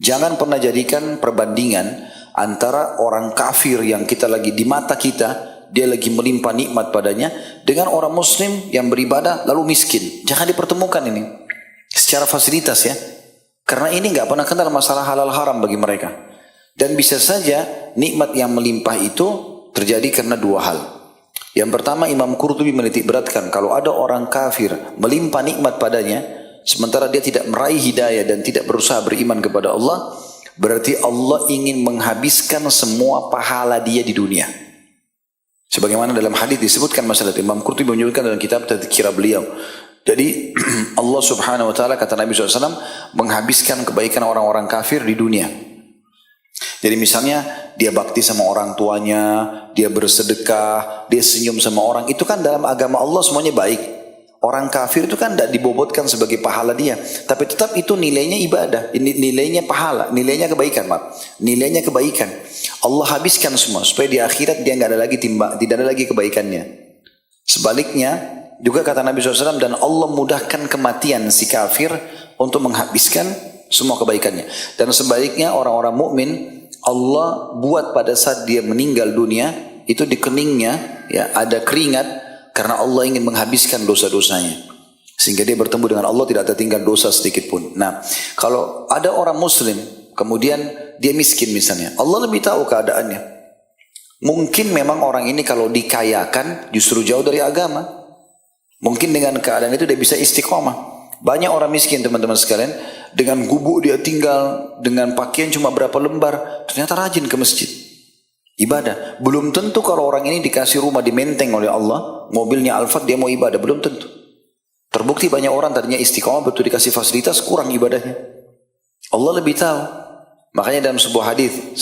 Jangan pernah jadikan perbandingan antara orang kafir yang kita lagi di mata kita, dia lagi melimpah nikmat padanya, dengan orang muslim yang beribadah lalu miskin. Jangan dipertemukan ini secara fasilitas ya. Karena ini nggak pernah kenal masalah halal haram bagi mereka. Dan bisa saja nikmat yang melimpah itu terjadi karena dua hal. Yang pertama, Imam Qurtubi menitik beratkan, kalau ada orang kafir melimpah nikmat padanya, sementara dia tidak meraih hidayah dan tidak berusaha beriman kepada Allah, berarti Allah ingin menghabiskan semua pahala dia di dunia. Sebagaimana dalam hadis disebutkan masalah Imam Qurtubi menyebutkan dalam kitab Tadhkirah beliau. Jadi Allah subhanahu wa ta'ala, kata Nabi SAW, menghabiskan kebaikan orang-orang kafir di dunia. Jadi misalnya dia bakti sama orang tuanya, dia bersedekah, dia senyum sama orang, itu kan dalam agama Allah semuanya baik. Orang kafir itu kan tidak dibobotkan sebagai pahala dia, tapi tetap itu nilainya ibadah, nilainya pahala, nilainya kebaikan, nilainya kebaikan. Allah habiskan semua supaya di akhirat dia nggak ada lagi tidak ada lagi kebaikannya. Sebaliknya juga kata Nabi SAW, dan Allah mudahkan kematian si kafir untuk menghabiskan semua kebaikannya. Dan sebaliknya orang-orang mukmin Allah buat pada saat dia meninggal dunia itu di keningnya ya ada keringat, karena Allah ingin menghabiskan dosa-dosanya sehingga dia bertemu dengan Allah tidak tertinggal dosa sedikit pun. Nah, kalau ada orang muslim kemudian dia miskin misalnya, Allah lebih tahu keadaannya. Mungkin memang orang ini kalau dikayakan justru jauh dari agama. Mungkin dengan keadaan itu dia bisa istiqomah. Banyak orang miskin teman-teman sekalian, dengan gubuk dia tinggal, dengan pakaian cuma berapa lembar, ternyata rajin ke masjid, ibadah. Belum tentu kalau orang ini dikasih rumah di Menteng oleh Allah, mobilnya Alphard, dia mau ibadah, belum tentu. Terbukti banyak orang tadinya istiqomah, betul dikasih fasilitas, kurang ibadahnya. Allah lebih tahu. Makanya dalam sebuah hadis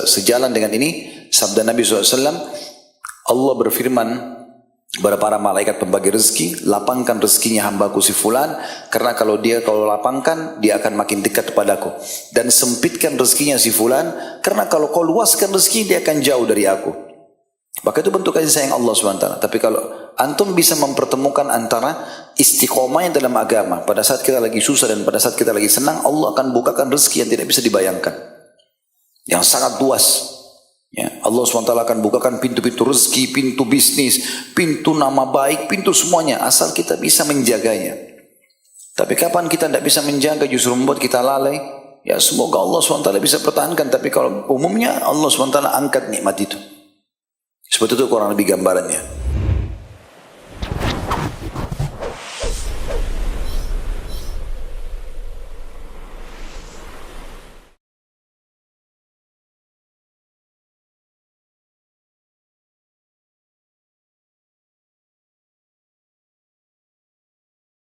sejalan dengan ini, sabda Nabi SAW, Allah berfirman kepada para malaikat pembagi rezeki, lapangkan rezekinya hambaku si fulan, karena kalau lapangkan dia akan makin dekat kepadaku. Dan sempitkan rezekinya si fulan, karena kalau kau luaskan rezeki dia akan jauh dari aku. Maka itu bentuk kasih sayang Allah SWT. Tapi kalau antum bisa mempertemukan antara istiqomah yang dalam agama, pada saat kita lagi susah dan pada saat kita lagi senang, Allah akan bukakan rezeki yang tidak bisa dibayangkan, yang sangat luas. Ya, Allah SWT akan bukakan pintu-pintu rezeki, pintu bisnis, pintu nama baik, pintu semuanya, asal kita bisa menjaganya. Tapi kapan kita tidak bisa menjaga justru membuat kita lalai, ya semoga Allah SWT bisa pertahankan. Tapi kalau umumnya Allah SWT angkat nikmat itu. Seperti itu kurang lebih gambarannya.